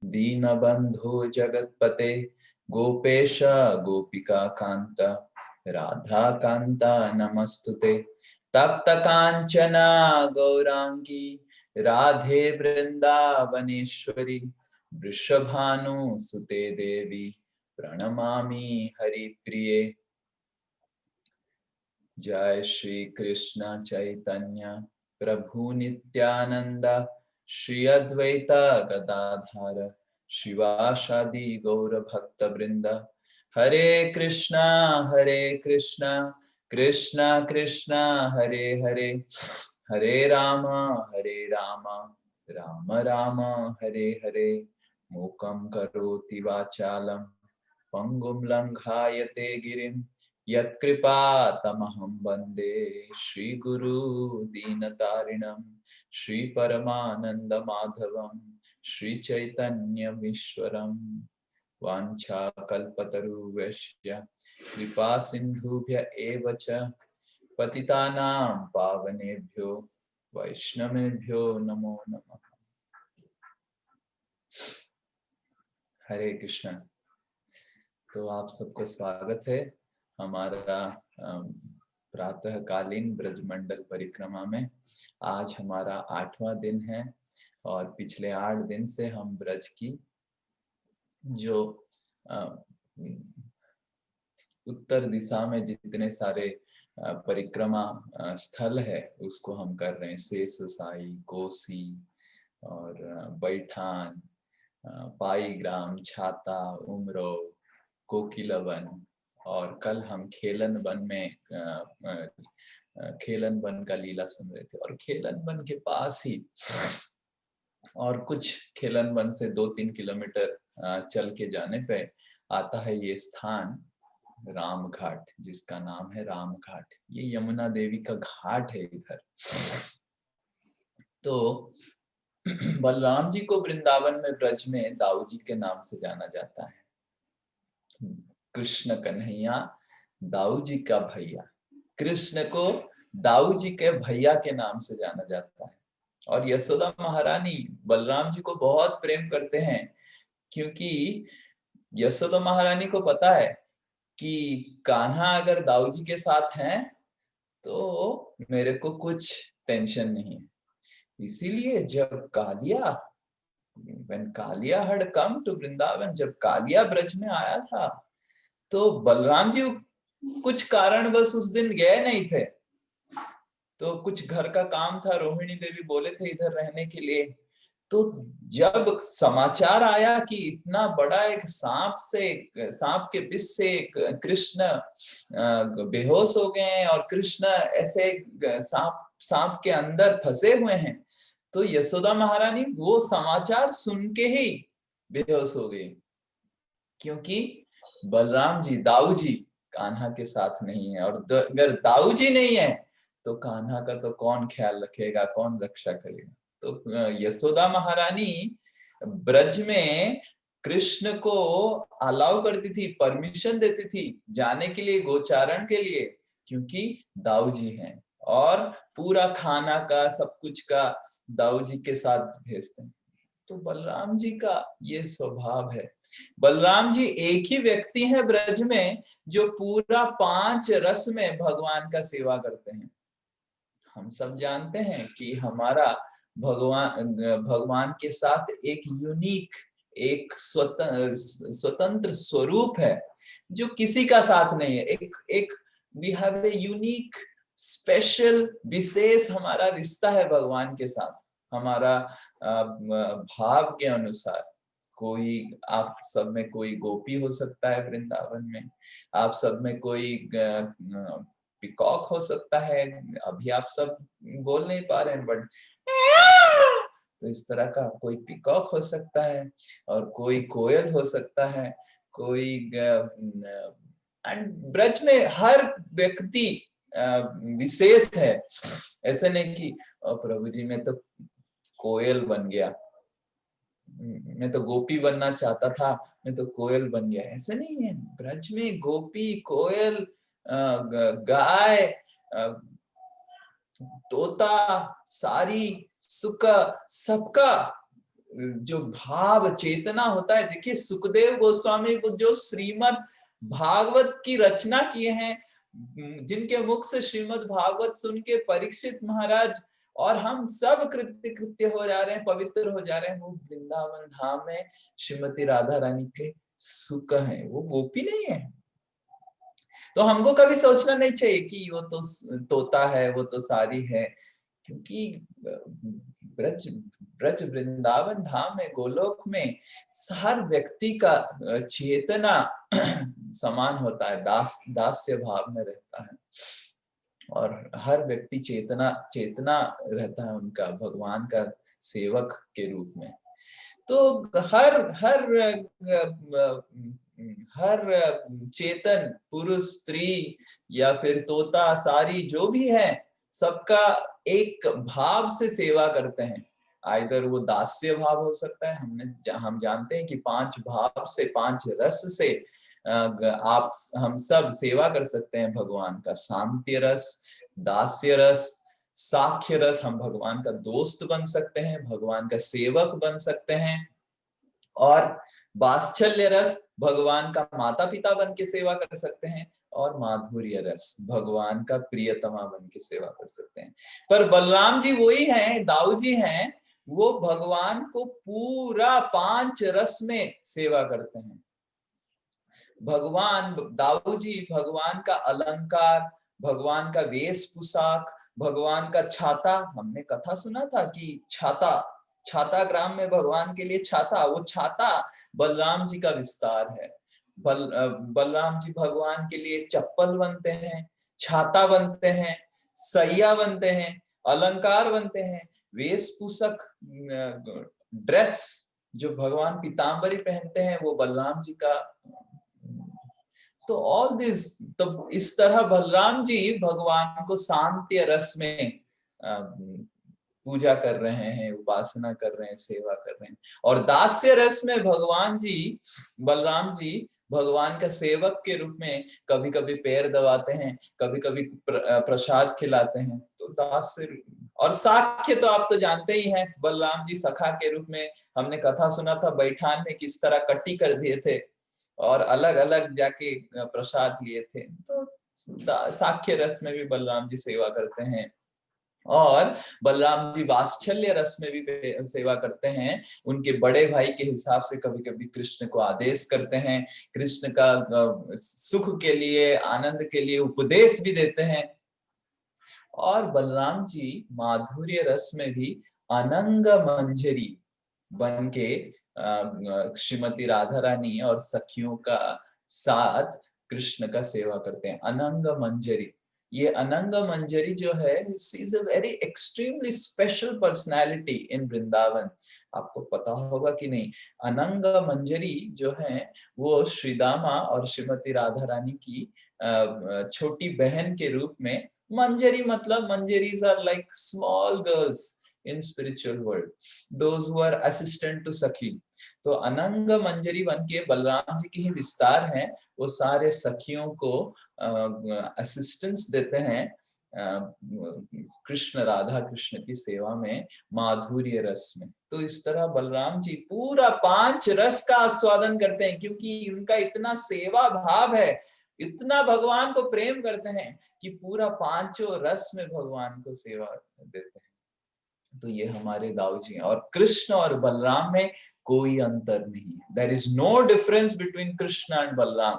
दीनबंधो जगत्पते गोपेश गोपिका कांत राधा कांता नमस्तुते। तप्त कांचना गौरांगी राधे वृंदावनेश्वरी वृषभानुसुते देवी प्रणमामि हरिप्रिये। जय श्री कृष्ण चैतन्य प्रभु नित्यानंद श्री अद्वैत गदाधर शिवासादि गौर भक्त वृंद। हरे कृष्णा कृष्णा कृष्णा हरे हरे, हरे राम राम राम हरे हरे। मूकं करोति वाचालं पंगुं लंघायते गिरिं यत्कृपा तमहं वन्दे श्रीगुरु दीनतारिणं श्री परमानंद माधवं श्री चैतन्यमीश्वरं। वाञ्छाकल्पतरुभ्यश्च कृपा सिन्धुभ्य एव च पतितानां पावनेभ्यो वैष्णवेभ्यो नमो नमः। हरे कृष्ण। तो आप सबको स्वागत है हमारा प्रातःकालीन ब्रजमंडल परिक्रमा में। आज हमारा 8वां दिन है और पिछले 8 दिन से हम ब्रज की जो उत्तर दिशा में जितने सारे परिक्रमा स्थल है उसको हम कर रहे हैं। शेष साई, कोसी और बैठान, पाईग्राम, छाता, उमरो, कोकिलवन और कल हम खेलन वन में खेलन वन का लीला सुन रहे थे। और खेलन वन के पास ही और कुछ खेलन वन से 2-3 किलोमीटर चल के जाने पे आता है ये स्थान राम घाट, जिसका नाम है राम घाट। ये यमुना देवी का घाट है इधर। तो बलराम जी को वृंदावन में ब्रज में दाऊ जी के नाम से जाना जाता है। कृष्ण कन्हैया दाऊ जी का भैया, कृष्ण को दाऊ जी के भैया के नाम से जाना जाता है। और यशोदा महारानी बलराम जी को बहुत प्रेम करते हैं, क्योंकि यशोदा महारानी को पता है कि कान्हा अगर दाऊ जी के साथ हैं तो मेरे को कुछ टेंशन नहीं है। इसीलिए जब Kaliya when Kaliya had come to Vrindavan, जब कालिया ब्रज में आया था तो बलराम जी कुछ कारणवश उस दिन गए नहीं थे। तो कुछ घर का काम था, रोहिणी देवी बोले थे इधर रहने के लिए। तो जब समाचार आया कि इतना बड़ा एक सांप के विष से कृष्ण बेहोश हो गए और कृष्ण ऐसे सांप के अंदर फंसे हुए हैं, तो यशोदा महारानी वो समाचार सुन के ही बेहोश हो गई, क्योंकि बलराम जी दाऊ जी कान्हा के साथ नहीं है। और अगर दाऊ जी नहीं है तो कान्हा का तो कौन ख्याल रखेगा, कौन रक्षा करेगा। तो यशोदा महारानी ब्रज में कृष्ण को अलाउ करती थी, परमिशन देती थी जाने के लिए, गोचारण के लिए, क्योंकि दाऊ जी हैं और पूरा खाना का सब कुछ का दाऊ जी के साथ भेजते हैं। तो बलराम जी का ये स्वभाव है। बलराम जी एक ही व्यक्ति है ब्रज में जो पूरा 5 रस में भगवान का सेवा करते हैं। हम सब जानते हैं कि हमारा भगवान के साथ एक यूनिक, एक स्वतंत्र स्वरूप है जो किसी का साथ नहीं है। एक we have a unique special विशेष हमारा रिश्ता है भगवान के साथ, हमारा भाव के अनुसार। कोई आप सब में कोई गोपी हो सकता है वृंदावन में, आप सब में कोई पिकॉक हो सकता है। अभी आप सब बोल नहीं पा रहे हैं, बट तो इस तरह का कोई पिकॉक हो सकता है और कोई कोयल हो सकता है, कोई ब्रज में हर व्यक्ति विशेष है। ऐसे नहीं कि प्रभु जी मैं तो कोयल बन गया, मैं तो गोपी बनना चाहता था, मैं तो कोयल बन गया। ऐसे नहीं है। ब्रज में गोपी, कोयल, गाय, तोता, सारी, सुका, सबका जो भाव चेतना होता है, देखिए सुखदेव गोस्वामी जो श्रीमद् भागवत की रचना किए हैं, जिनके मुख से श्रीमद् भागवत सुन के परीक्षित महाराज और हम सब कृत्य कृत्य हो जा रहे हैं, पवित्र हो जा रहे हैं, वो वृंदावन धाम में श्रीमती राधा रानी के सुख हैं, वो गोपी नहीं है। तो हमको कभी सोचना नहीं चाहिए कि वो तो तोता है, वो तो सारी है, क्योंकि ब्रज ब्रज वृंदावन धाम में, गोलोक में हर व्यक्ति का चेतना समान होता है, दास्य भाव में रहता है, और हर व्यक्ति चेतना चेतना रहता है उनका भगवान का सेवक के रूप में। तो हर हर हर चेतन पुरुष स्त्री या फिर तोता सारी जो भी है, सबका एक भाव से सेवा करते हैं। आइदर वो दास्य भाव हो सकता है, हम जानते हैं कि 5 भाव से, 5 रस से आप हम सब सेवा कर सकते हैं भगवान का। शांति रस, दास्य रस, साख्य रस, हम भगवान का दोस्त बन सकते हैं, भगवान का सेवक बन सकते हैं, और वात्सल्य रस, भगवान का माता पिता बन के सेवा कर सकते हैं, और माधुर्य रस, भगवान का प्रियतमा बन के सेवा कर सकते हैं। पर बलराम जी वही हैं, दाऊ जी हैं, वो भगवान को पूरा 5 रस में सेवा करते हैं। भगवान दाऊ जी भगवान का अलंकार, भगवान का वेश पोशाक, भगवान का छाता, हमने कथा सुना था कि छाता ग्राम में भगवान के लिए छाता, वो छाता बलराम जी का विस्तार है। बलराम जी भगवान के लिए चप्पल बनते हैं, छाता बनते हैं, सैया बनते हैं, अलंकार बनते हैं, वेशभूषक ड्रेस जो भगवान पीतांबरी पहनते हैं वो बलराम जी का। तो ऑल दिस, तो इस तरह बलराम जी भगवान को शांति रस में पूजा कर रहे हैं, उपासना कर रहे हैं, सेवा कर रहे हैं। और दास्य रस में भगवान जी, बलराम जी भगवान का सेवक के रूप में कभी कभी पैर दबाते हैं, कभी कभी प्रसाद खिलाते हैं। तो दास्य और साख्य तो आप तो जानते ही हैं, बलराम जी सखा के रूप में, हमने कथा सुना था बैठान में किस तरह कट्टी कर दिए थे और अलग अलग जाके प्रसाद लिए थे। तो साख्य रस में भी बलराम जी सेवा करते हैं, और बलराम जी वात्सल्य रस में भी सेवा करते हैं। उनके बड़े भाई के हिसाब से कभी कभी कृष्ण को आदेश करते हैं, कृष्ण का सुख के लिए, आनंद के लिए उपदेश भी देते हैं। और बलराम जी माधुर्य रस में भी अनंग मंजरी बन के श्रीमती राधा रानी और सखियों का साथ कृष्ण का सेवा करते हैं। अनंग मंजरी, ये अनंग मंजरी जो है, is a very extremely special personality इन वृंदावन। आपको पता होगा कि नहीं, अनंग मंजरी जो है वो श्रीदामा और श्रीमती राधा रानी की छोटी बहन के रूप में, मंजरी मतलब Manjaris are like small girls in spiritual world, those who are assistant to सखी। तो अनंग मंजरी बन के बलराम जी की ही विस्तार है, वो सारे सखियों को असिस्टेंस देते हैं कृष्ण, राधा कृष्ण की सेवा में, माधुर्य रस में। तो इस तरह बलराम जी पूरा 5 रस का आस्वादन करते हैं, क्योंकि उनका इतना सेवा भाव है, इतना भगवान को प्रेम करते हैं कि पूरा 5 रस में भगवान को सेवा देते हैं। तो ये हमारे दाऊ जी हैं। और कृष्ण और बलराम में कोई अंतर नहीं है, there is no difference between Krishna and Balaram.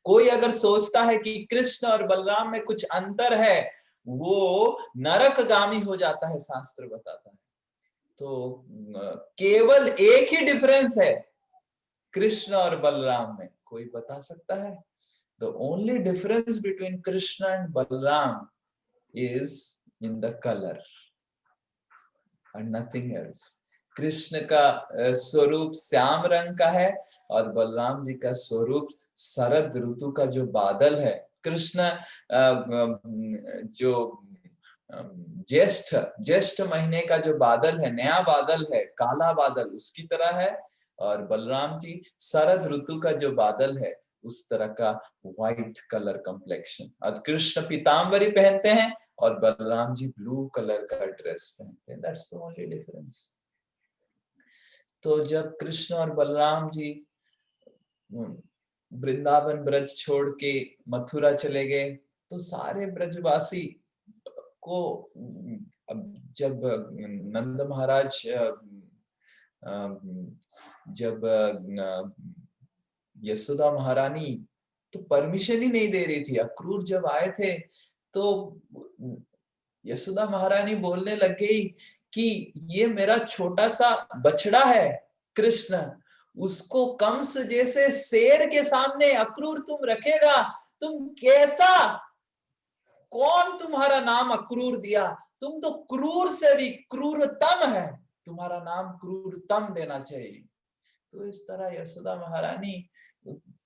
कोई अगर सोचता है कि कृष्ण और बलराम में कुछ अंतर है, वो नरकगामी हो जाता है, शास्त्र बताता है। तो केवल एक ही डिफरेंस है कृष्ण और बलराम में, कोई बता सकता है? The only difference between Krishna and Balaram is in the color and nothing else. Krishna का स्वरूप श्याम रंग का है और बलराम जी का स्वरूप शरद ऋतु का जो बादल है। कृष्ण जो ज्येष्ठ महीने का जो बादल है, नया बादल है, काला बादल, उसकी तरह है। और बलराम जी शरद ऋतु का जो बादल है, उस तरह का व्हाइट कलर कम्प्लेक्शन। और कृष्ण पीतांबरी पहनते हैं और बलराम जी ब्लू कलर का ड्रेस पहनते हैं। That's the only difference. तो जब कृष्ण और बलराम जी वृंदावन ब्रज छोड़ के मथुरा चले गए, तो सारे ब्रजवासी को अब जब नंद महाराज जब यशोदा महारानी तो परमिशन ही नहीं दे रही थी। अक्रूर जब आए थे तो यशोदा महारानी बोलने लग गई कि ये मेरा छोटा सा बछड़ा है कृष्ण, उसको कंस जैसे शेर के सामने अक्रूर तुम रखेगा, तुम कैसा, कौन तुम्हारा नाम अक्रूर दिया, तुम तो क्रूर से भी क्रूरतम है, तुम्हारा नाम क्रूरतम देना चाहिए। तो इस तरह यशोदा महारानी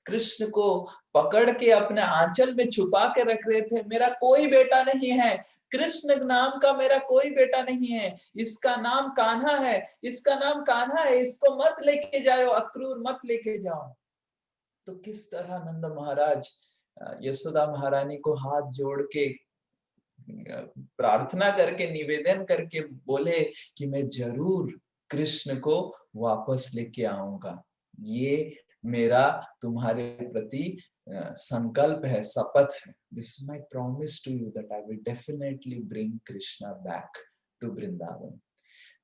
कृष्ण को पकड़ के अपने आंचल में छुपा के रख रहे थे। मेरा कोई बेटा नहीं है, कृष्ण नाम का मेरा कोई बेटा नहीं है, इसका नाम कान्हा है, इसका नाम कान्हा है, इसको मत लेके जाओ, अक्रूर मत लेके जाओ। तो किस तरह नंद महाराज यशोदा महारानी को हाथ जोड़ के प्रार्थना करके निवेदन करके बोले कि मैं जरूर कृष्ण को वापस लेके आऊंगा, ये मेरा तुम्हारे प्रति संकल्प है, शपथ है। This is my promise to you that I will definitely bring Krishna back to Vrindavan.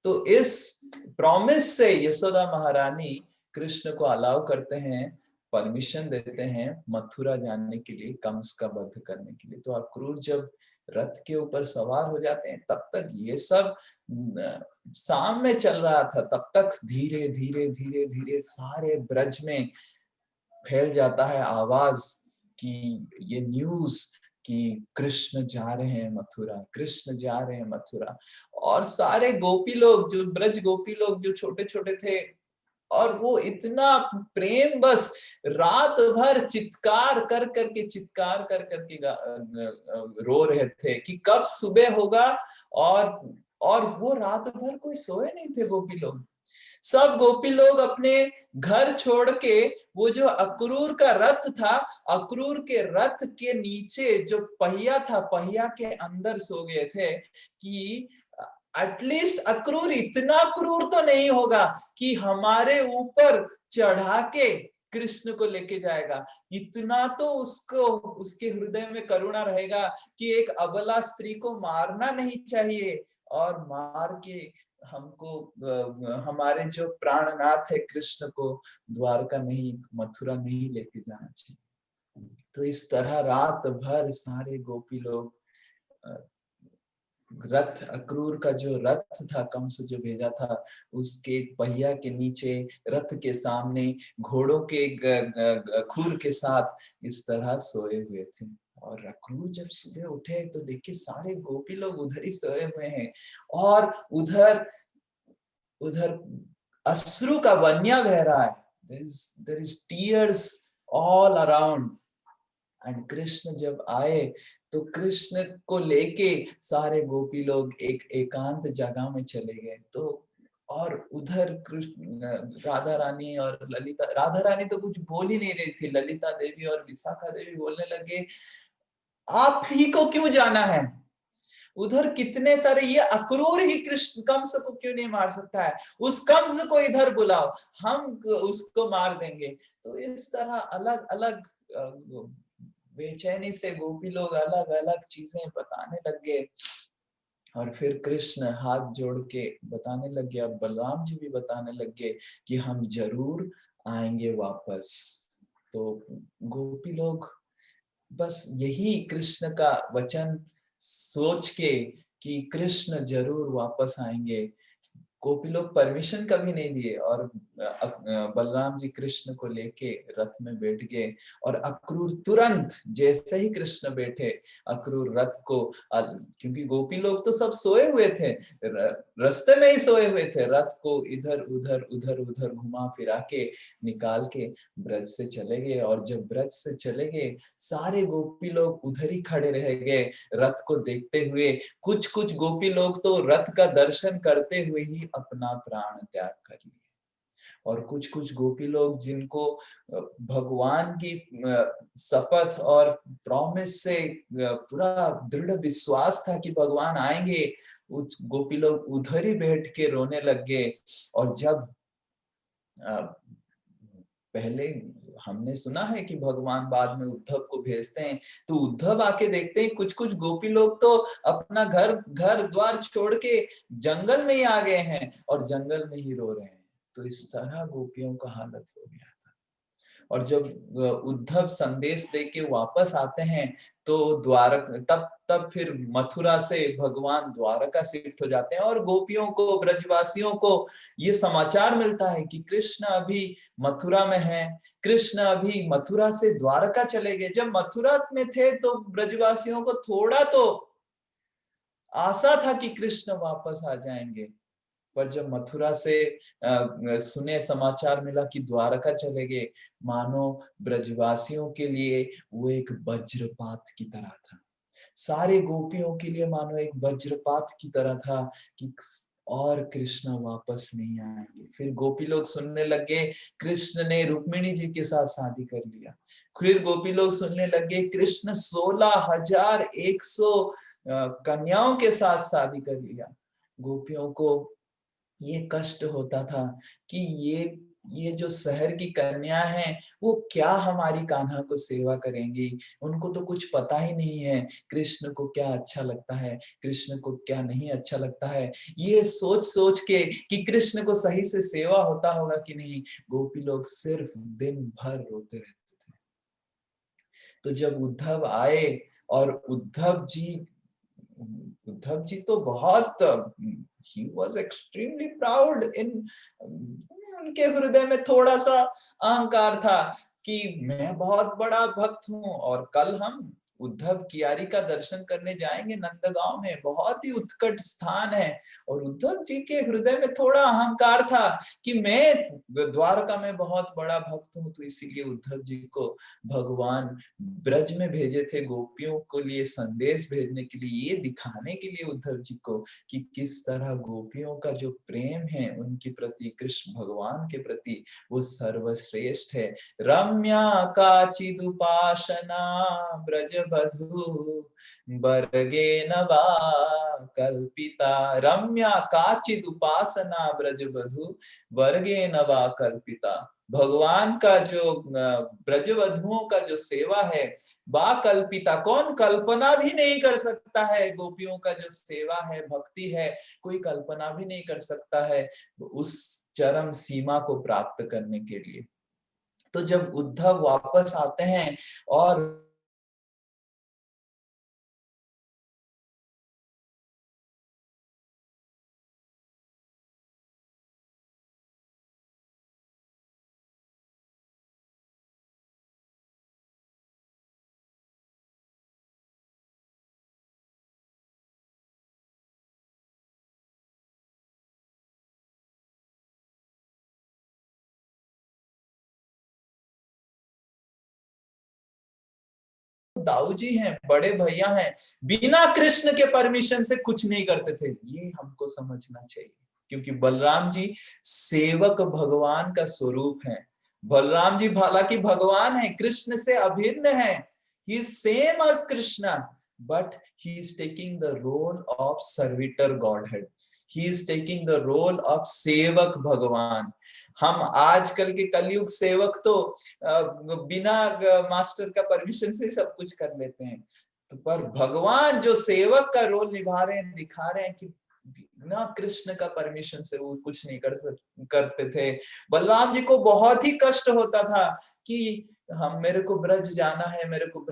तो इस प्रॉमिस से यशोदा महारानी कृष्ण को अलाउ करते हैं, परमिशन देते हैं मथुरा जाने के लिए, कंस का वध करने के लिए। तो अक्रूर जब रथ के ऊपर सवार हो जाते हैं, तब तक ये सब शाम में चल रहा था, तब तक धीरे धीरे धीरे धीरे सारे ब्रज में फैल जाता है आवाज कि ये न्यूज कि कृष्ण जा रहे हैं मथुरा, कृष्ण जा रहे हैं मथुरा। और सारे गोपी लोग, जो ब्रज गोपी लोग जो छोटे छोटे थे, और वो इतना प्रेम बस रात भर चित्कार कर करके रो रहे थे कि कब सुबह होगा। और वो रात भर कोई सोए नहीं थे गोपी लोग। सब गोपी लोग अपने घर छोड़ के वो जो अक्रूर का रथ था, अक्रूर के रथ के नीचे जो पहिया था, पहिया के अंदर सो गए थे कि एटलीस्ट अक्रूर इतना क्रूर तो नहीं होगा कि हमारे ऊपर चढ़ा के कृष्ण को लेके जाएगा। इतना तो उसको, उसके हृदय में करुणा रहेगा कि एक अबला स्त्री को मारना नहीं चाहिए, और मार के हमको हमारे जो प्राणनाथ है कृष्ण को द्वारका नहीं, मथुरा नहीं लेके जाना चाहिए। तो इस तरह रात भर सारे गोपी लोग रथ, अक्रूर का जो रथ था, कंस जो भेजा था, उसके पहिया के नीचे, रथ के सामने, घोड़ों के खुर के साथ इस तरह सोए हुए थे। और अक्रूर जब सुबह उठे तो देखिए सारे गोपी लोग उधर ही सोए हुए हैं, और उधर उधर अश्रु का बन्या बह रहा है। there is tears all around। And Krishna जब आए तो कृष्ण को लेके सारे गोपी लोग एक एकांत जगह में चले गए। तो और उधर कृष्ण, राधा रानी और ललिता, राधा रानी तो कुछ बोल ही नहीं रही थी, ललिता देवी और विशाखा देवी बोलने लगे आप ही को क्यों जाना है, उधर कितने सारे, ये अक्रूर ही कृष्ण कंस को क्यों नहीं मार सकता है, उस कंस को इधर बुलाओ, हम उसको मार देंगे। तो इस तरह अलग अलग बेचैनी से गोपी लोग अलग अलग चीजें बताने लग गए। और फिर कृष्ण हाथ जोड़ के बताने लग गया, बलराम जी भी बताने लग गए कि हम जरूर आएंगे वापस। तो गोपी लोग बस यही कृष्ण का वचन सोच के कि कृष्ण जरूर वापस आएंगे, गोपी लोग परमिशन कभी नहीं दिए, और बलराम जी कृष्ण को लेके रथ में बैठ गए। और अक्रूर तुरंत जैसे ही कृष्ण बैठे, अक्रूर रथ को, क्योंकि गोपी लोग तो सब सोए हुए थे, रास्ते में ही सोए हुए थे, रथ को इधर उधर घुमा फिरा के निकाल के ब्रज से चले गए। और जब ब्रज से चले गए, सारे गोपी लोग उधर ही खड़े रह गए रथ को देखते हुए। कुछ कुछ गोपी लोग तो रथ का दर्शन करते हुए ही अपना प्राण त्याग कर लिए, और कुछ कुछ गोपी लोग जिनको भगवान की शपथ और प्रॉमिस से पूरा दृढ़ विश्वास था कि भगवान आएंगे, गोपी लोग उधर ही बैठ के रोने लग गए। और जब पहले हमने सुना है कि भगवान बाद में उद्धव को भेजते हैं, तो उद्धव आके देखते हैं कुछ कुछ गोपी लोग तो अपना घर द्वार छोड़ के जंगल में ही आ गए हैं और जंगल में ही रो रहे हैं। तो इस तरह गोपियों का हालत हो गया। और जब उद्धव संदेश देके वापस आते हैं तो द्वारक तब तब फिर मथुरा से भगवान द्वारका शिफ्ट हो जाते हैं और गोपियों को, ब्रजवासियों को ये समाचार मिलता है कि कृष्ण अभी मथुरा में है, कृष्ण अभी मथुरा से द्वारका चले गए। जब मथुरा में थे तो ब्रजवासियों को थोड़ा तो आशा था कि कृष्ण वापस आ जाएंगे, पर जब मथुरा से सुने, समाचार मिला कि द्वारका चले गए, मानो ब्रजवासियों के लिए वो एक वज्रपात की तरह था। सारे गोपियों के लिए मानो एक वज्रपात की तरह था कि और कृष्ण वापस नहीं आएंगे। फिर गोपी लोग सुनने लगे कृष्ण ने रुक्मिणी जी के साथ शादी कर लिया। फिर गोपी लोग सुनने लगे कृष्ण 16,100 कन्याओं के साथ शादी कर लिया। गोपियों को ये कष्ट होता था कि ये जो शहर की कन्या है वो क्या हमारी कान्हा को सेवा करेंगी, उनको तो कुछ पता ही नहीं है कृष्ण को क्या अच्छा लगता है, कृष्ण को क्या नहीं अच्छा लगता है। ये सोच सोच के कि कृष्ण को सही से सेवा होता होगा कि नहीं, गोपी लोग सिर्फ दिन भर रोते रहते थे। तो जब उद्धव आए और उद्धव जी तो बहुत ही वॉज एक्सट्रीमली प्राउड इन, उनके हृदय में थोड़ा सा अहंकार था कि मैं बहुत बड़ा भक्त हूँ और कल हम उद्धव कियारी का दर्शन करने जाएंगे नंदगांव में, बहुत ही उत्कट स्थान है। और उद्धव जी के हृदय में थोड़ा अहंकार था कि मैं द्वारका में बहुत बड़ा भक्त हूँ, तो इसीलिए उद्धव जी को भगवान ब्रज में भेजे थे गोपियों को लिए संदेश भेजने के लिए, ये दिखाने के लिए उद्धव जी को कि किस तरह गोपियों का जो प्रेम है उनके प्रति, कृष्ण भगवान के प्रति, वो सर्वश्रेष्ठ है। रम्या काचिदुपासना ब्रजबधू बर्गेन वा कल्पिता। रम्या काचिदुपासना ब्रजबधू बर्गेन वा कल्पिता। भगवान का जो ब्रजवधुओं का जो सेवा है, बा कल्पिता, कौन कल्पना भी नहीं कर सकता है। गोपियों का जो सेवा है, भक्ति है, कोई कल्पना भी नहीं कर सकता है उस चरम सीमा को प्राप्त करने के लिए। तो जब उद्धव वापस आते हैं और दाऊ जी हैं, बड़े भैया हैं, बिना कृष्ण के परमिशन से कुछ नहीं करते थे, ये हमको समझना चाहिए। क्योंकि बलराम जी सेवक भगवान का स्वरूप है। बलराम जी हालांकि भगवान है, कृष्ण से अभिन्न है, he is same as Krishna, but he is taking the role of servitor godhead, he is taking the role of sevak bhagwan. हम आजकल के कलयुग सेवक तो बिना मास्टर का परमिशन से सब कुछ कर लेते हैं, तो पर भगवान जो सेवक का रोल निभा रहे हैं, दिखा रहे हैं कि बिना कृष्ण का परमिशन से वो कुछ नहीं करते थे। बलराम जी को बहुत ही कष्ट होता था कि हम, मेरे को ब्रज जाना है, मेरे को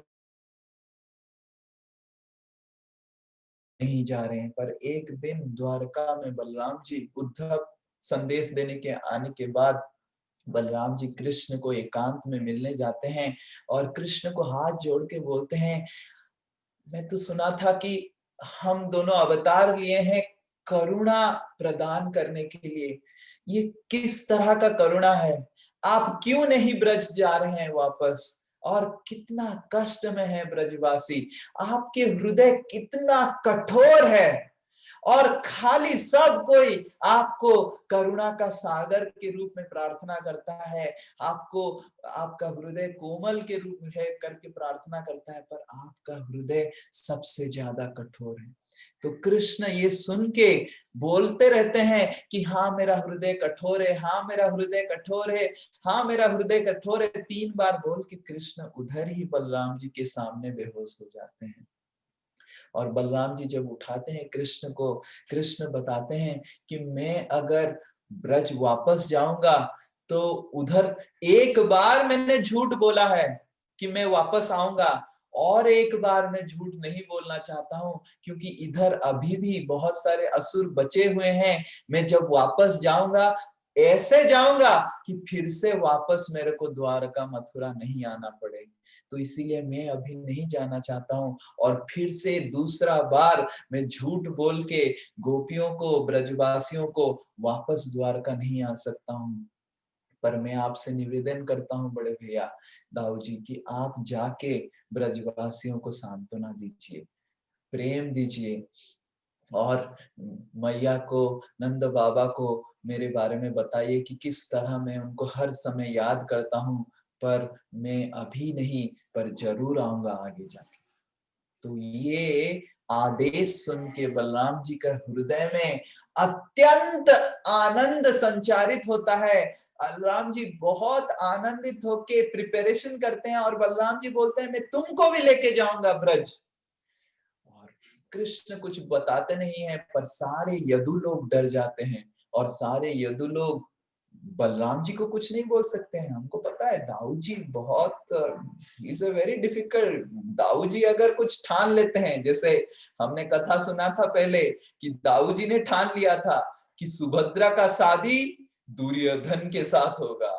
नहीं जा रहे हैं। पर एक दिन द्वारका में बलराम जी उद्धव संदेश देने के आने के बाद बलराम जी कृष्ण को एकांत में मिलने जाते हैं और कृष्ण को हाथ जोड़ के बोलते हैं, मैं तो सुना था कि हम दोनों अवतार लिए हैं करुणा प्रदान करने के लिए, ये किस तरह का करुणा है, आप क्यों नहीं ब्रज जा रहे हैं वापस, और कितना कष्ट में है ब्रजवासी, आपके हृदय कितना कठोर है, और खाली सब कोई आपको करुणा का सागर के रूप में प्रार्थना करता है, आपको आपका हृदय कोमल के रूप में है करके प्रार्थना करता है, पर आपका हृदय सबसे ज्यादा कठोर है। तो कृष्ण ये सुन के बोलते रहते हैं कि हाँ मेरा हृदय कठोर है, हाँ मेरा हृदय कठोर है, हाँ मेरा हृदय कठोर है। 3 बार बोल के कृष्ण उधर ही बलराम जी के सामने बेहोश हो जाते हैं। और बलराम जी जब उठाते हैं कृष्ण को, कृष्ण बताते हैं कि मैं अगर ब्रज वापस जाऊंगा तो उधर एक बार मैंने झूठ बोला है कि मैं वापस आऊंगा, और एक बार मैं झूठ नहीं बोलना चाहता हूं, क्योंकि इधर अभी भी बहुत सारे असुर बचे हुए हैं। मैं जब वापस जाऊंगा ऐसे जाऊंगा कि फिर से वापस मेरे को द्वारका मथुरा नहीं आना पड़े। तो इसीलिए मैं अभी नहीं जाना चाहता हूं, और फिर से दूसरा बार मैं झूठ बोल के गोपियों को, ब्रजवासियों को वापस द्वारका नहीं आ सकता हूं। पर मैं आपसे निवेदन करता हूं बड़े भैया दाऊ जी कि आप जाके ब्रजवासियों को सांत्वना दीजिए, प्रेम दीजिए, और मैया को, नंद बाबा को मेरे बारे में बताइए कि किस तरह मैं उनको हर समय याद करता हूं, पर मैं अभी नहीं, पर जरूर आऊंगा आगे जाके। तो ये आदेश सुन के बलराम जी का हृदय में अत्यंत आनंद संचारित होता है। बलराम जी बहुत आनंदित होके प्रिपरेशन करते हैं, और बलराम जी बोलते हैं मैं तुमको भी लेके जाऊंगा ब्रज। और कृष्ण कुछ बताते नहीं है, पर सारे यदु लोग डर जाते हैं, और सारे यदु लोग बलराम जी को कुछ नहीं बोल सकते हैं। हमको पता है दाऊ जी बहुत is a very difficult. Dau ji अगर कुछ ठान लेते हैं, जैसे हमने कथा सुना था पहले कि दाऊ जी ने ठान लिया था कि सुभद्रा का शादी दुर्योधन के साथ होगा,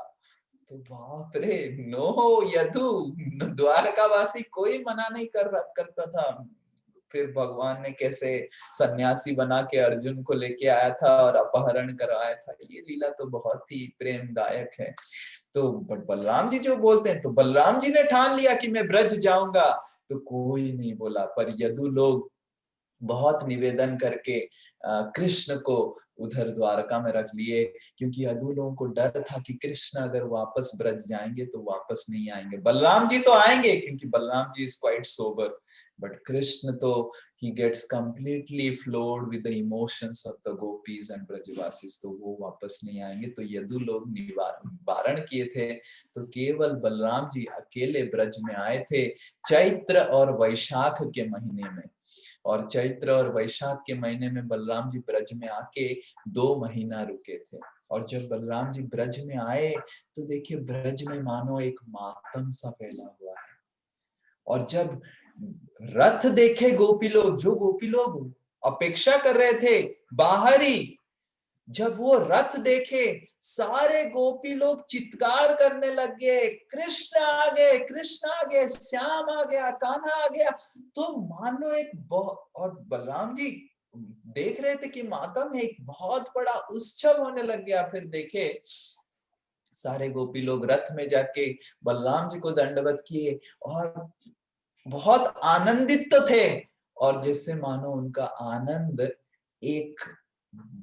तो बाप रे, नो यदु, द्वारकावासी कोई मना नहीं करता था। फिर भगवान ने कैसे सन्यासी बना के अर्जुन को लेके आया था और अपहरण करवाया था, ये लीला तो बहुत ही प्रेमदायक है। तो बलराम जी जो बोलते हैं, तो बलराम जी ने ठान लिया कि मैं ब्रज जाऊंगा, तो कोई नहीं बोला। पर यदु लोग बहुत निवेदन करके कृष्ण को उधर द्वारका में रख लिए, क्योंकि यदु लोगों को डर था कि कृष्ण अगर वापस ब्रज जाएंगे तो वापस नहीं आएंगे। बलराम जी तो आएंगे, क्योंकि Balram ji is quite sober, but Krishna तो he gets completely flowed with the emotions of the gopis and ब्रजवासीज, तो वो वापस नहीं आएंगे। तो यदु लोग निवारण किए थे, तो केवल बलराम जी अकेले ब्रज में आए थे चैत्र और वैशाख के महीने में। और चैत्र और वैशाख के महीने में बलराम जी ब्रज में आके 2 महीना रुके थे। और जब बलराम जी ब्रज में आए तो देखिए ब्रज में मानो एक मातम सा फैला हुआ है। और जब रथ देखे गोपी लोग, जो गोपी लोग अपेक्षा कर रहे थे बाहर ही, जब वो रथ देखे सारे गोपी लोग चित्कार करने लग गए, कृष्ण आ गए, कृष्ण आ गए, श्याम आ गया, कान्हा आ गया। तो मान लो और बलराम जी देख रहे थे कि मातम है, एक बहुत बड़ा उत्सव होने लग गया। फिर देखे सारे गोपी लोग रथ में जाके बलराम जी को दंडवत किए और बहुत आनंदित तो थे, और जैसे मानो उनका आनंद एक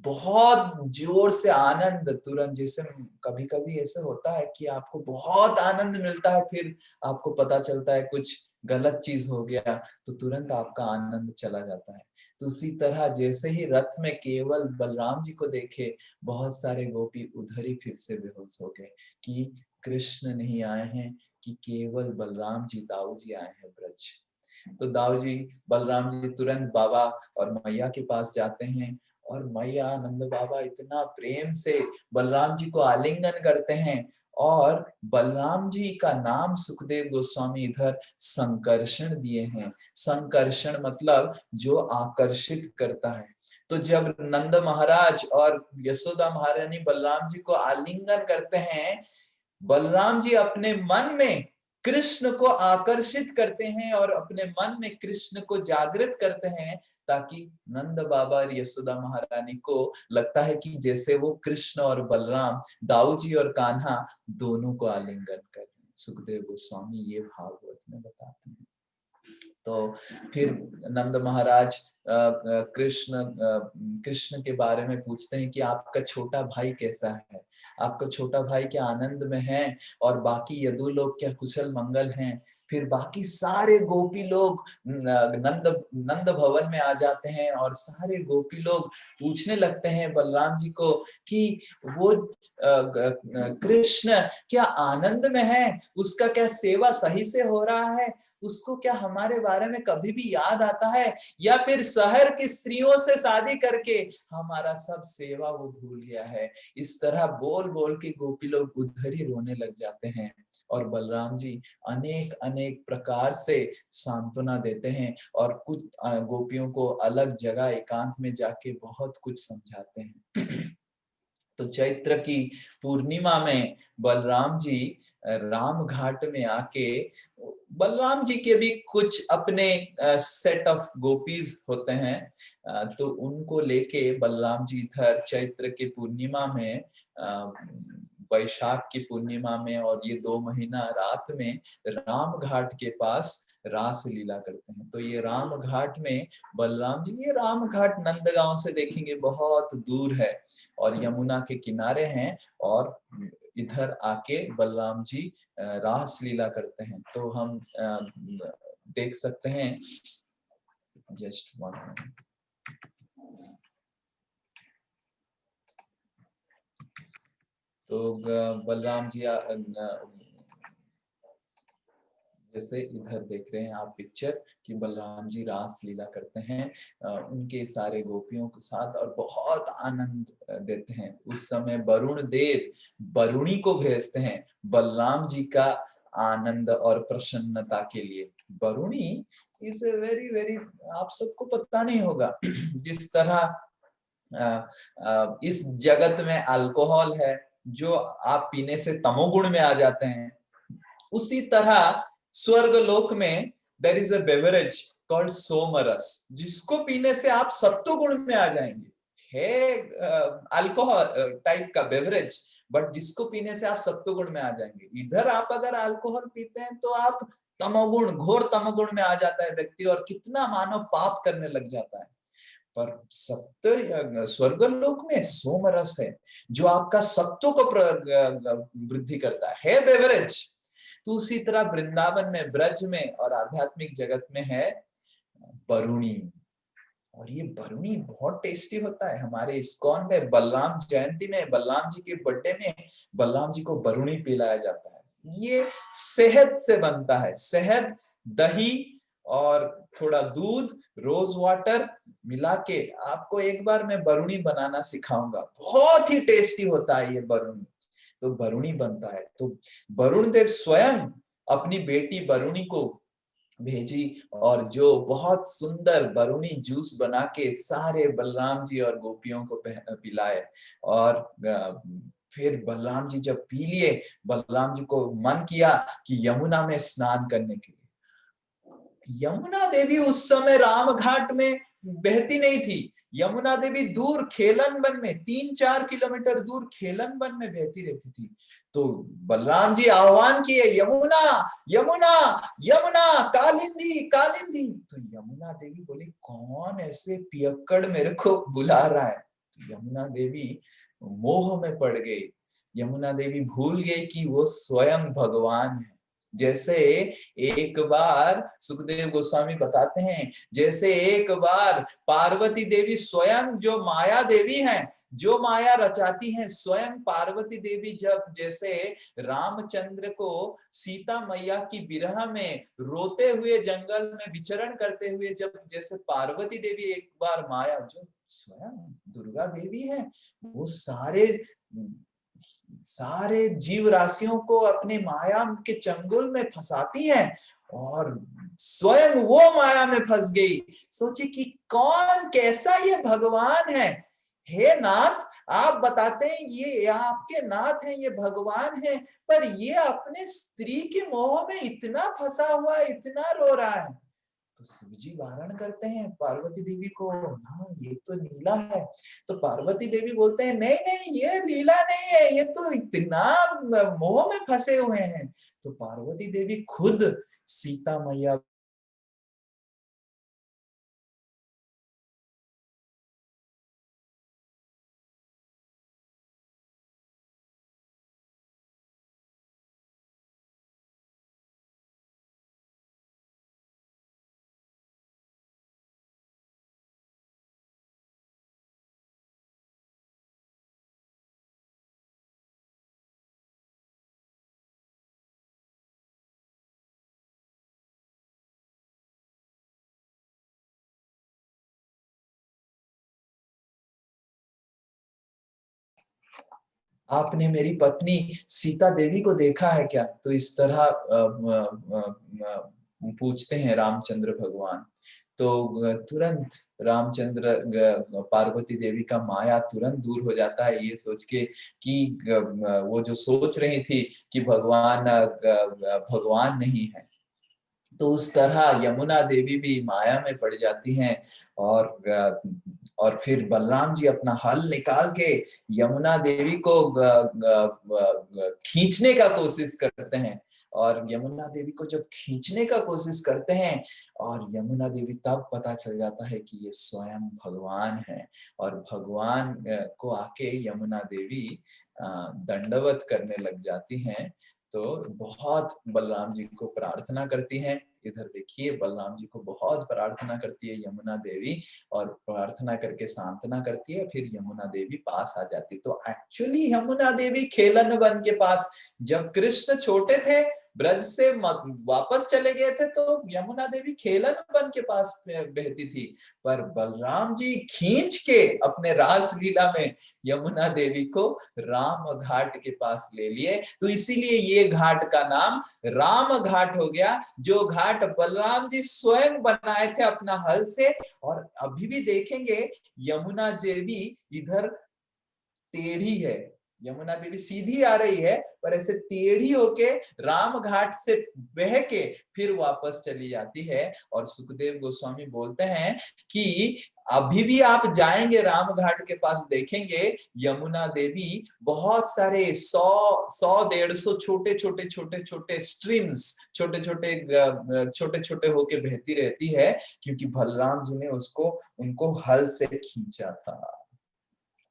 बहुत जोर से आनंद तुरंत, जैसे कभी कभी ऐसे होता है कि आपको बहुत आनंद मिलता है, फिर आपको पता चलता है कुछ गलत चीज हो गया, तो तुरंत आपका आनंद चला जाता है। तो उसी तरह जैसे ही रथ में केवल बलराम जी को देखे, बहुत सारे गोपी उधर ही फिर से बेहोश हो गए कि कृष्ण नहीं आए हैं, कि केवल बलराम जी, दाऊ जी आए हैं ब्रज। तो दाऊ जी, बलराम जी तुरंत बाबा और मैया के पास जाते हैं, और मैया नंद बाबा इतना प्रेम से बलराम जी को आलिंगन करते हैं। और बलराम जी का नाम सुखदेव गोस्वामी इधर संकर्षण दिए हैं। संकर्षण मतलब जो आकर्षित करता है। तो जब नंद महाराज और यशोदा महारानी बलराम जी को आलिंगन करते हैं, बलराम जी अपने मन में कृष्ण को आकर्षित करते हैं और अपने मन में कृष्ण को जागृत करते हैं, ताकि नंद बाबा और यशोदा महारानी को लगता है कि जैसे वो कृष्ण और बलराम, दाऊ जी और कान्हा दोनों को आलिंगन कर रहे हैं। सुखदेव गोस्वामी ये भागवत में बताते हैं। तो फिर नंद महाराज कृष्ण के बारे में पूछते हैं कि आपका छोटा भाई कैसा है, आपका छोटा भाई क्या आनंद में है, और बाकी यदु लोग क्या कुशल मंगल हैं। फिर बाकी सारे गोपी लोग नंद नंद भवन में आ जाते हैं, और सारे गोपी लोग पूछने लगते हैं बलराम जी को कि वो कृष्ण क्या आनंद में है, उसका क्या सेवा सही से हो रहा है, उसको क्या हमारे बारे में कभी भी याद आता है, या फिर शहर की स्त्रियों से शादी करके हमारा सब सेवा वो भूल गया है। इस तरह बोल बोल के गोपी लोग उधर ही रोने लग जाते हैं, और बलराम जी अनेक अनेक प्रकार से सांत्वना देते हैं, और कुछ गोपियों को अलग जगह एकांत में जाके बहुत कुछ समझाते हैं। तो चैत्र की पूर्णिमा में बलराम जी राम घाट में आके, बलराम जी के भी कुछ अपने सेट ऑफ गोपीज होते हैं, तो उनको लेके बलराम जी इधर चैत्र की पूर्णिमा में, वैशाख की पूर्णिमा में, और ये 2 महीना रात में राम घाट के पास रास लीला करते हैं। तो ये राम घाट में बलराम जी, ये राम घाट नंदगांव से देखेंगे बहुत दूर है, और यमुना के किनारे हैं, और इधर आके बलराम जी रास लीला करते हैं। तो हम देख सकते हैं, जस्ट 1 मिनट। तो बलराम जी जैसे इधर देख रहे हैं आप पिक्चर कि बलराम जी रास लीला करते हैं उनके सारे गोपियों के साथ, और बहुत आनंद देते हैं। उस समय वरुण देव वरुणी को भेजते हैं बलराम जी का आनंद और प्रसन्नता के लिए। Varuni is a very very, आप सबको पता नहीं होगा, जिस तरह इस जगत में अल्कोहल है जो आप पीने से तमोगुण में आ जाते हैं, उसी तरह स्वर्ग लोक में there is a beverage called somras, जिसको पीने से आप सत्व गुण में आ जाएंगे। है अल्कोहल टाइप का बेवरेज, बट जिसको पीने से आप सत्व गुण में आ जाएंगे। इधर आप अगर अल्कोहल पीते हैं तो आप तमोगुण, घोर तमोगुण में आ जाता है व्यक्ति, और कितना मानव पाप करने लग जाता है। पर सत्य स्वर्गलोक में सोमरस है जो आपका सत्व को वृद्धि करता है बेवरेज। तो उसी तरह वृंदावन में, ब्रज में और आध्यात्मिक जगत में है वरुणी, और ये वरुणी बहुत टेस्टी होता है। हमारे इस्कॉन में बलराम जयंती में, बलराम जी के बर्थडे में बलराम जी को वरुणी पिलाया जाता है। ये शहद से बनता है, शहद, दही और थोड़ा दूध, रोज वाटर मिला के। आपको एक बार मैं वरुणी बनाना सिखाऊंगा, बहुत ही टेस्टी होता है ये वरुणी। तो वरुणी बनता है, तो वरुण देव स्वयं अपनी बेटी वरुणी को भेजी, और जो बहुत सुंदर वरुणी जूस बना के सारे बलराम जी और गोपियों को पिलाए। और फिर बलराम जी जब पी लिए, बलराम जी को मन किया कि यमुना में स्नान करने के लिए। यमुना देवी उस समय राम घाट में बहती नहीं थी। यमुना देवी दूर खेलन वन में, 3-4 किलोमीटर दूर खेलन वन में बहती रहती थी। तो बलराम जी आह्वान किए, यमुना यमुना यमुना, कालिंदी कालिंदी। तो यमुना देवी बोली, कौन ऐसे पियक्कड़ मेरे को बुला रहा है। तो यमुना देवी मोह में पड़ गई। यमुना देवी भूल गई कि वो स्वयं भगवान है। जैसे एक बार सुखदेव गोस्वामी बताते हैं, जैसे एक बार पार्वती देवी स्वयं जो माया देवी हैं, जो माया रचाती हैं, स्वयं पार्वती देवी जब जैसे रामचंद्र को सीता मैया की विरह में रोते हुए जंगल में विचरण करते हुए, जब जैसे पार्वती देवी एक बार माया जो स्वयं दुर्गा देवी है, वो सारे सारे जीव राशियों को अपने माया के चंगुल में फंसाती हैं, और स्वयं वो माया में फंस गई। सोची कि कौन कैसा ये भगवान है। हे नाथ, आप बताते हैं ये आपके नाथ हैं, ये भगवान है, पर ये अपने स्त्री के मोह में इतना फंसा हुआ है, इतना रो रहा है। तो शिव जी वारण करते हैं पार्वती देवी को, हाँ ये तो लीला है। तो पार्वती देवी बोलते हैं, नहीं नहीं ये लीला नहीं है, ये तो इतना मोह में फंसे हुए हैं। तो पार्वती देवी खुद सीता मैया आपने मेरी पत्नी सीता देवी को देखा है क्या? तो इस तरह पूछते हैं रामचंद्र भगवान। तो तुरंत रामचंद्र पार्वती देवी का माया तुरंत दूर हो जाता है, ये सोच के कि वो जो सोच रही थी कि भगवान भगवान नहीं है। तो उस तरह यमुना देवी भी माया में पड़ जाती हैं और फिर बलराम जी अपना हल निकाल के यमुना देवी को खींचने का कोशिश करते हैं। और यमुना देवी को जब खींचने का कोशिश करते हैं और यमुना देवी तब पता चल जाता है कि ये स्वयं भगवान है। और भगवान को आके यमुना देवी दंडवत करने लग जाती हैं। तो बहुत बलराम जी को प्रार्थना करती हैं। इधर देखिए बलराम जी को बहुत प्रार्थना करती है यमुना देवी और प्रार्थना करके सांत्वना करती है, फिर यमुना देवी पास आ जाती। तो एक्चुअली यमुना देवी खेलन वन के पास, जब कृष्ण छोटे थे ब्रज से वापस चले गए थे तो यमुना देवी खेलन वन के पास बहती थी, पर बलराम जी खींच के अपने रासलीला में यमुना देवी को राम घाट के पास ले लिए। तो इसीलिए ये घाट का नाम राम घाट हो गया, जो घाट बलराम जी स्वयं बनाए थे अपना हल से। और अभी भी देखेंगे यमुना देवी इधर टेढ़ी है, यमुना देवी सीधी आ रही है पर ऐसे टेढ़ी होके राम घाट से बह के फिर वापस चली जाती है। और सुखदेव गोस्वामी बोलते हैं कि अभी भी आप जाएंगे राम घाट के पास, देखेंगे यमुना देवी बहुत सारे 100-150 छोटे छोटे छोटे छोटे स्ट्रीम्स, छोटे छोटे होके बहती रहती है, क्योंकि बलराम जी ने उसको उनको हल से खींचा था।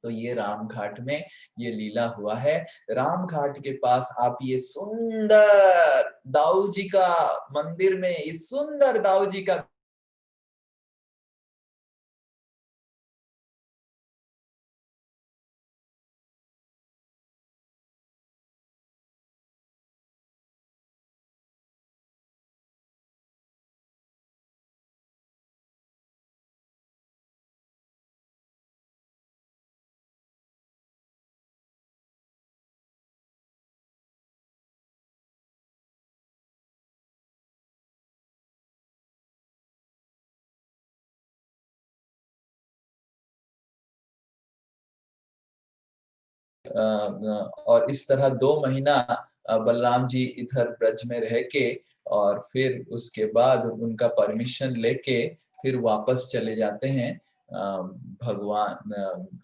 तो ये राम घाट में ये लीला हुआ है। राम घाट के पास आप ये सुंदर दाऊ जी का मंदिर में, इस सुंदर दाऊ जी का और इस तरह 2 महीना बलराम जी इधर ब्रज में रह के और फिर उसके बाद उनका परमिशन लेके फिर वापस चले जाते हैं भगवान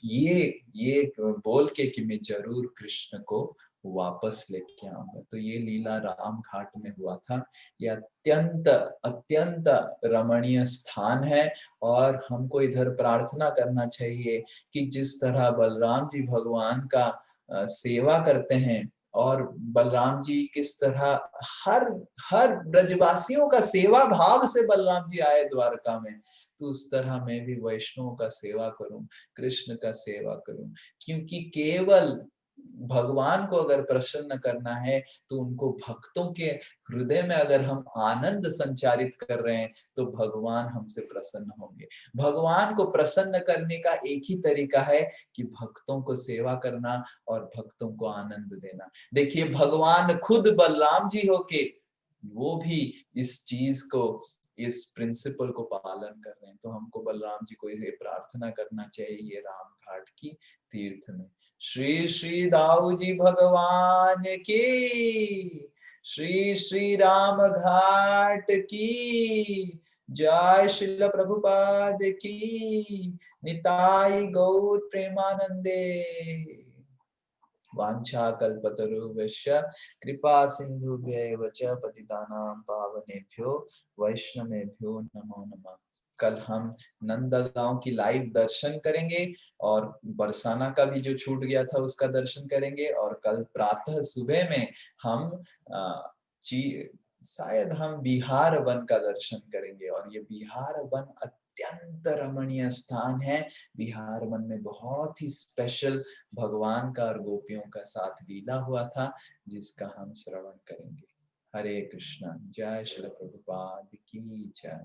ये बोल के कि मैं जरूर कृष्ण को वापस लेके आऊंगा। तो ये लीला राम घाट में हुआ था। ये अत्यंत अत्यंत रमणीय स्थान है और हमको इधर प्रार्थना करना चाहिए कि जिस तरह बलराम जी भगवान का सेवा करते हैं और बलराम जी किस तरह हर हर ब्रजवासियों का सेवा भाव से बलराम जी आए द्वारका में, तो उस तरह मैं भी वैष्णव का सेवा करूं, कृष्ण का सेवा करूं। क्योंकि केवल भगवान को अगर प्रसन्न करना है तो उनको भक्तों के हृदय में अगर हम आनंद संचारित कर रहे हैं तो भगवान हमसे प्रसन्न होंगे। भगवान को प्रसन्न करने का एक ही तरीका है कि भक्तों को सेवा करना और भक्तों को आनंद देना। देखिए भगवान खुद बलराम जी होके वो भी इस चीज को, इस प्रिंसिपल को पालन कर रहे हैं। तो हमको बलराम जी को ये प्रार्थना करना चाहिए ये राम घाट की तीर्थ में। श्री श्री दाऊ जी भगवान की, श्री श्री राम घाट की जय, श्रील प्रभुपाद की, निताई गौर प्रेमानंदे। वाञ्छाकल्पतरुभ्यश्च कृपा सिन्धुभ्यैव च पतितानां पावनेभ्यो वैष्णवेभ्यो नमो नमः। कल हम नंदगांव की लाइव दर्शन करेंगे और बरसाना का भी जो छूट गया था उसका दर्शन करेंगे। और कल प्रातः सुबह में हम शायद हम बिहार वन का दर्शन करेंगे। और ये बिहार वन अत्यंत रमणीय स्थान है। बिहार वन में बहुत ही स्पेशल भगवान का और गोपियों का साथ लीला हुआ था जिसका हम श्रवण करेंगे। हरे कृष्णा। जय श्री प्रभुपाद की जय।